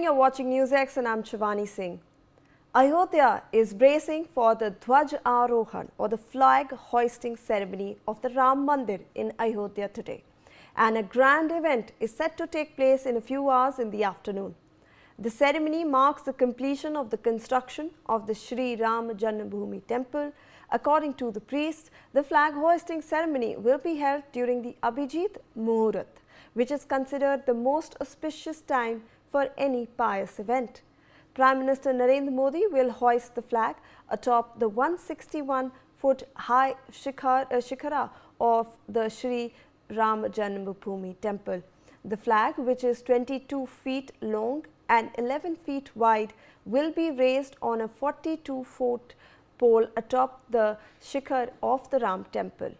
you're watching NewsX and I'm Shivani Singh. Ayodhya is bracing for the Dhwaj Arohan or the flag hoisting ceremony of the Ram Mandir in Ayodhya today. And a grand event is set to take place in a few hours in the afternoon. The ceremony marks the completion of the construction of the Shri Ram Janmabhoomi temple. According to the priest, the flag hoisting ceremony will be held during the Abhijit Muhurat, which is considered the most auspicious time for any pious event. Prime Minister Narendra Modi will hoist the flag atop the 161-foot high shikhara of the Shri Ram Janmabhoomi temple. The flag, which is 22 feet long and 11 feet wide, will be raised on a 42-foot pole atop the shikhar of the Ram temple.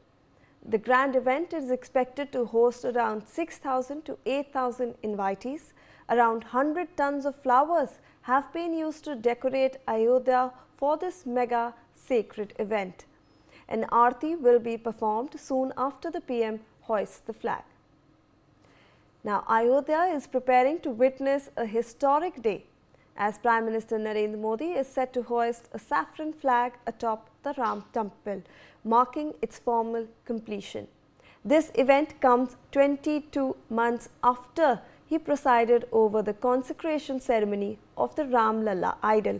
The grand event is expected to host around 6,000 to 8,000 invitees. Around 100 tons of flowers have been used to decorate Ayodhya for this mega sacred event. An aarti will be performed soon after the PM hoists the flag. Now, Ayodhya is preparing to witness a historic day as Prime Minister Narendra Modi is set to hoist a saffron flag atop the Ram temple, marking its formal completion. This event comes 22 months after he presided over the consecration ceremony of the Ram Lalla idol.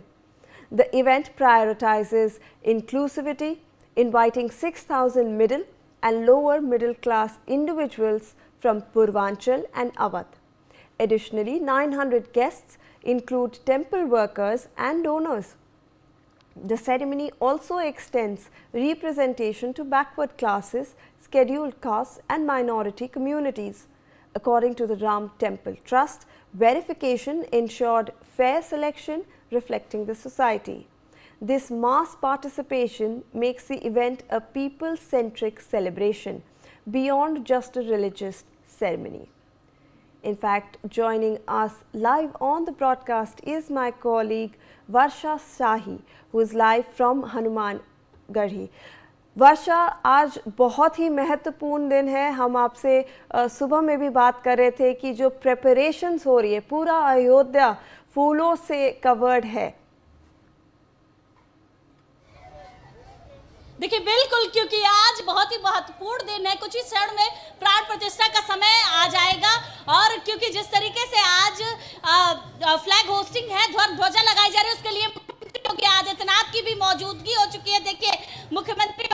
The event prioritizes inclusivity, inviting 6,000 middle and lower middle class individuals from Purvanchal and Awadh. Additionally, 900 guests include temple workers and donors. The ceremony also extends representation to backward classes, scheduled castes and minority communities. According to the Ram Temple Trust, verification ensured fair selection reflecting the society. This mass participation makes the event a people-centric celebration beyond just a religious ceremony. In fact, joining us live on the broadcast is my colleague Varsha Shahi, who is live from Hanumangarhi. वर्षा, आज बहुत ही महत्वपूर्ण दिन है। हम आपसे सुबह में भी बात कर रहे थे कि जो प्रिपरेशंस हो रही है, पूरा अयोध्या फूलों से कवर्ड है। देखिए, बिल्कुल, क्योंकि आज बहुत ही महत्वपूर्ण दिन है। कुछ ही क्षण में प्राण प्रतिष्ठा का समय आ जाएगा और क्योंकि जिस तरीके से आज फ्लैग होस्टिंग है, ध्वजा लगाई जा रही है, उसके लिए मुख्यमंत्री योगी आदित्यनाथ की भी मौजूदगी हो चुकी है। देखिए, मुख्यमंत्री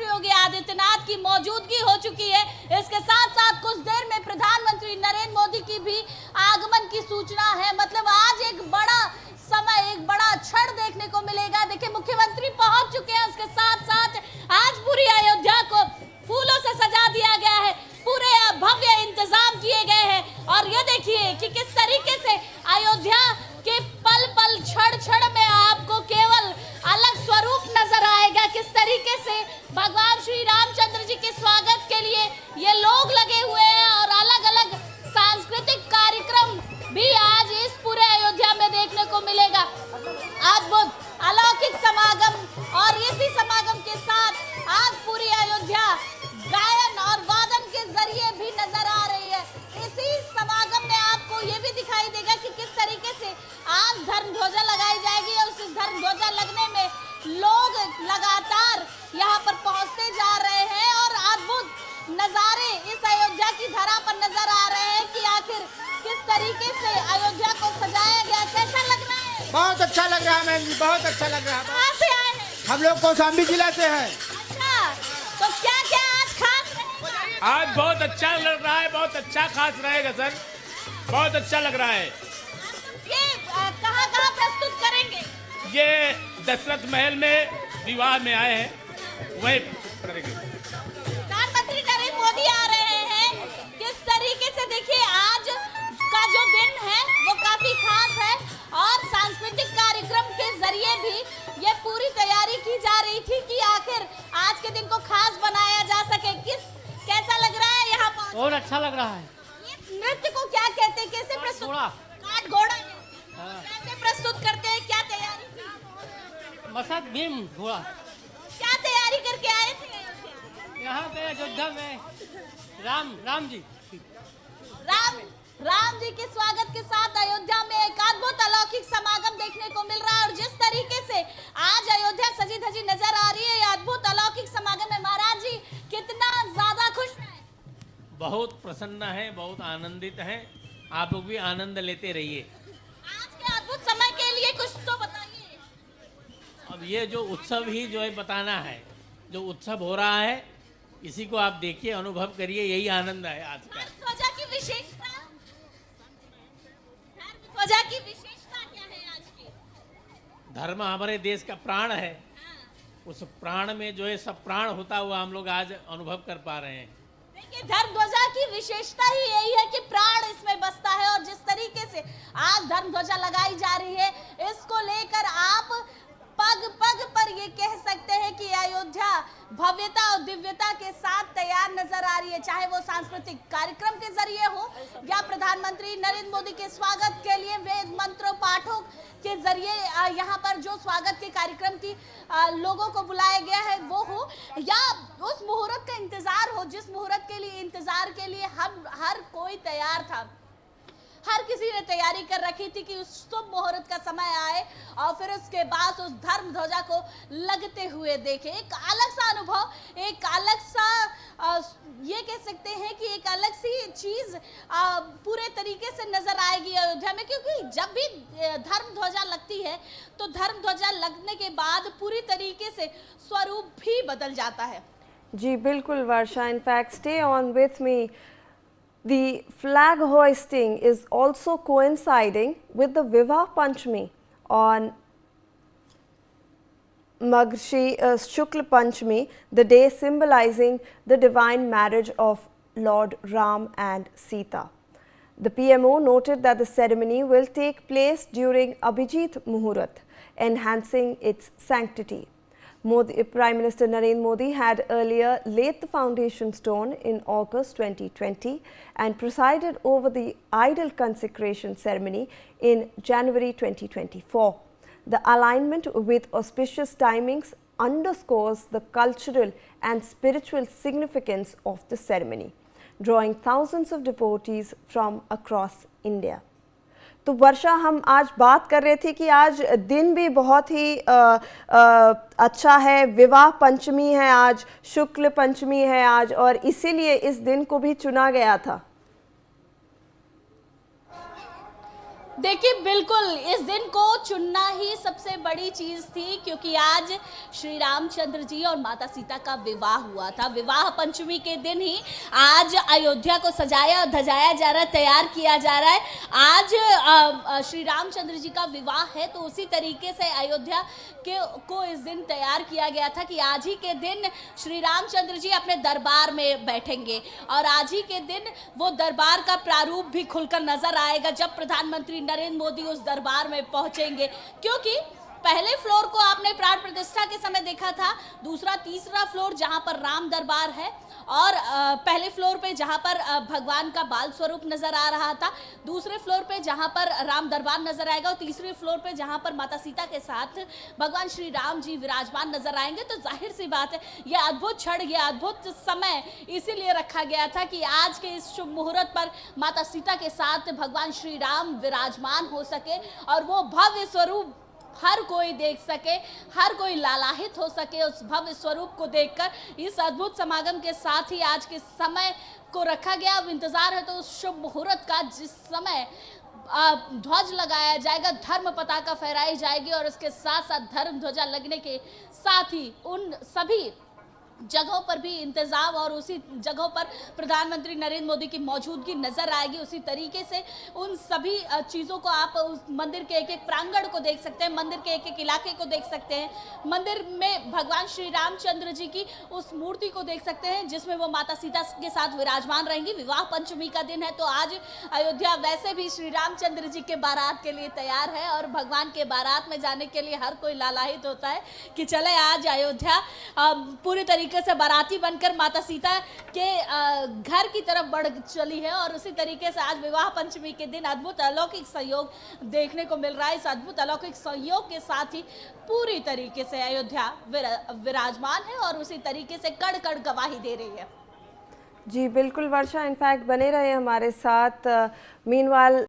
योगी आदित्यनाथ की मौजूदगी हो चुकी है। इसके साथ साथ कुछ देर में प्रधानमंत्री नरेंद्र मोदी की भी आगमन की सूचना है। मतलब आज एक बड़ा समय, एक बड़ा क्षण देखने को मिलेगा। देखिए, मुख्यमंत्री पहुंच चुके हैं। उसके साथ साथ आज पूरी अयोध्या को फूलों से सजा दिया गया है, पूरे भव्य इंतजाम किए गए हैं। और ये देखिए कि किस तरीके से अयोध्या के पल पल, क्षण क्षण में आपको केवल अलग स्वरूप नजर आएगा। किस तरीके से भगवान श्री रामचंद्र जी के स्वागत के लिए ये लोग लगे हुए हैं और अलग अलग सांस्कृतिक कार्यक्रम भी आज इस पूरे अयोध्या में देखने को मिलेगा। अद्भुत अलौकिक समागम और इसी समागम के साथ आज पूरी अयोध्या गायन और वादन के जरिए भी नजर आ रही है। इसी समागम में आपको ये भी दिखाई देगा कि किस तरीके से आज धर्म ध्वजा लगाई जाएगी और उस धर्म ध्वजा लगने में लोग लगातार यहाँ पर पहुँचते जा रहे हैं और अद्भुत नज़ारे इस अयोध्या की धरा पर नजर आ रहे हैं कि आखिर किस तरीके से अयोध्या को सजाया गया। कैसा लग रहा है? बहुत अच्छा लग रहा है मैम जी, बहुत अच्छा लग रहा है। कहाँ से आए हैं? हम लोग कौशाम्बी जिला से हैं। अच्छा, तो क्या क्या आज खास रहेगा? आज बहुत अच्छा लग रहा है, बहुत अच्छा खास रहेगा सर, बहुत अच्छा लग रहा है। ये कहाँ प्रस्तुत करेंगे? ये दशरथ महल में विवाह में आए हैं, वहीं करेंगे। प्रधानमंत्री नरेंद्र मोदी आ रहे हैं। किस तरीके से देखिए, आज का जो दिन है वो काफी खास है और सांस्कृतिक कार्यक्रम के जरिए भी ये पूरी तैयारी की जा रही थी कि आखिर आज के दिन को खास बनाया जा सके। कैसा लग रहा है यहाँ पर? बहुत अच्छा लग रहा है। ये नृत्य को क्या कहते हैं, कैसे प्रस्तुत? काठ घोड़ा कैसे प्रस्तुत करते हैं, क्या तैयारी थी? मसद भीम घोड़ा। क्या तैयारी करके आए थे? यहाँ पे अयोध्या में राम जी राम जी के स्वागत के साथ अयोध्या में एक अद्भुत अलौकिक समागम देखने को मिल रहा है और जिस तरीके से आज अयोध्या सजी धजी नजर आ रही है, ये अद्भुत अलौकिक समागम है। महाराज जी कितना ज्यादा खुश हैं? बहुत प्रसन्न है, बहुत आनंदित हैं। आप लोग भी आनंद लेते रहिए। आज के अद्भुत समय के लिए कुछ तो बताइए। अब ये जो उत्सव ही जो है बताना है, जो उत्सव हो रहा है इसी को आप देखिए, अनुभव करिए, यही आनंद है आज का। ध्वजा की विशेषता, ध्वजा की विशेषता क्या है आज की? धर्म हमारे देश का प्राण है। उस प्राण में जो है सब प्राण होता हुआ हम लोग आज अनुभव कर पा रहे हैं। देखिए धर्म ध्वजा की विशेषता ही यही है कि प्राण इसमें बसता है और जिस तरीके से आज धर्म ध्वजा लगाई जा रही है, इसको लेकर आप पग पग पर ये कह सकते हैं कि अयोध्या भव्यता और दिव्यता के साथ तैयार नजर आ रही है, चाहे वो सांस्कृतिक कार्यक्रम के जरिए हो या प्रधानमंत्री नरेंद्र मोदी के स्वागत के लिए वेद मंत्रों पाठों के जरिए यहाँ पर जो स्वागत के कार्यक्रम की लोगों को बुलाया गया है वो हो, या उस मुहूर्त का इंतजार हो जिस मुहूर्त के लिए इंतजार के लिए हम हर कोई तैयार था। हर किसी ने तैयारी कर रखी थी कि उस शुभ मुहूर्त का समय आए और फिर उसके बाद उस धर्म ध्वजा को लगते हुए देखे। एक अलग सा अनुभव, एक अलग सा ये कह सकते हैं कि एक अलग सी चीज पूरे तरीके से नजर आएगी अयोध्या में, क्योंकि जब भी धर्म ध्वजा लगती है तो धर्म ध्वजा लगने के बाद पूरी तरीके से स्वरूप भी बदल जाता है। जी बिल्कुल Varsha, in fact stay on with me. The flag hoisting is also coinciding with the Vivah Panchami on Magshri Shukla Panchami, the day symbolizing the divine marriage of Lord Ram and Sita. The PMO noted that the ceremony will take place during Abhijit Muhurat, enhancing its sanctity. Prime Minister Narendra Modi had earlier laid the foundation stone in August 2020 and presided over the idol consecration ceremony in January 2024. The alignment with auspicious timings underscores the cultural and spiritual significance of the ceremony, drawing thousands of devotees from across India. तो वर्षा, हम आज बात कर रहे थे कि आज दिन भी बहुत ही अच्छा है, विवाह पंचमी है आज, शुक्ल पंचमी है आज, और इसीलिए इस दिन को भी चुना गया था। देखिए बिल्कुल इस दिन को चुनना ही सबसे बड़ी चीज थी, क्योंकि आज श्री रामचंद्र जी और माता सीता का विवाह हुआ था। विवाह पंचमी के दिन ही आज अयोध्या को सजाया और धजाया जा रहा है, तैयार किया जा रहा है। आज श्री रामचंद्र जी का विवाह है, तो उसी तरीके से अयोध्या को इस दिन तैयार किया गया था कि आज ही के दिन श्री रामचंद्र जी अपने दरबार में बैठेंगे और आज ही के दिन वो दरबार का प्रारूप भी खुलकर नजर आएगा जब प्रधानमंत्री नरेंद्र मोदी उस दरबार में पहुंचेंगे। क्योंकि पहले फ्लोर को आपने प्राण प्रतिष्ठा के समय देखा था, दूसरा तीसरा फ्लोर जहां पर राम दरबार है, और पहले फ्लोर पे जहां पर भगवान का बाल स्वरूप नजर आ रहा था, दूसरे फ्लोर पे जहां पर राम दरबार नजर आएगा, और तीसरे फ्लोर पे जहां पर माता सीता के साथ भगवान श्री राम जी विराजमान नजर आएंगे। तो जाहिर सी बात है ये अद्भुत क्षण, ये अद्भुत समय इसीलिए रखा गया था कि आज के इस शुभ मुहूर्त पर माता सीता के साथ भगवान श्री राम विराजमान हो सके और वो भव्य स्वरूप हर कोई देख सके, हर कोई लालाहित हो सके उस भव्य स्वरूप को देखकर। इस अद्भुत समागम के साथ ही आज के समय को रखा गया। अब इंतजार है तो उस शुभ मुहूर्त का जिस समय ध्वज लगाया जाएगा, धर्म पताका फहराई जाएगी और इसके साथ साथ धर्म ध्वजा लगने के साथ ही उन सभी जगहों पर भी इंतजाम और उसी जगहों पर प्रधानमंत्री नरेंद्र मोदी की मौजूदगी नजर आएगी। उसी तरीके से उन सभी चीज़ों को आप उस मंदिर के एक एक प्रांगण को देख सकते हैं, मंदिर के एक एक इलाके को देख सकते हैं, मंदिर में भगवान श्री रामचंद्र जी की उस मूर्ति को देख सकते हैं जिसमें वो माता सीता के साथ विराजमान रहेंगी। विवाह पंचमी का दिन है तो आज अयोध्या वैसे भी श्री रामचंद्र जी के बारात के लिए तैयार है और भगवान के बारात में जाने के लिए हर कोई लालायित होता है कि चले आज अयोध्या पूरी तरीके तरीके से बाराती बनकर माता सीता के घर की तरफ बढ़ चली है और उसी तरीके से आज विवाह पंचमी के दिन अद्भुत अलौकिक संयोग देखने को मिल रहा है। इस अद्भुत अलौकिक संयोग के साथ ही पूरी तरीके से अयोध्या विराजमान है और उसी तरीके से कड़ कड़ गवाही दे रही है। जी बिल्कुल वर्षा, इनफैक्ट बने रहे हमारे साथ। मीनवाइल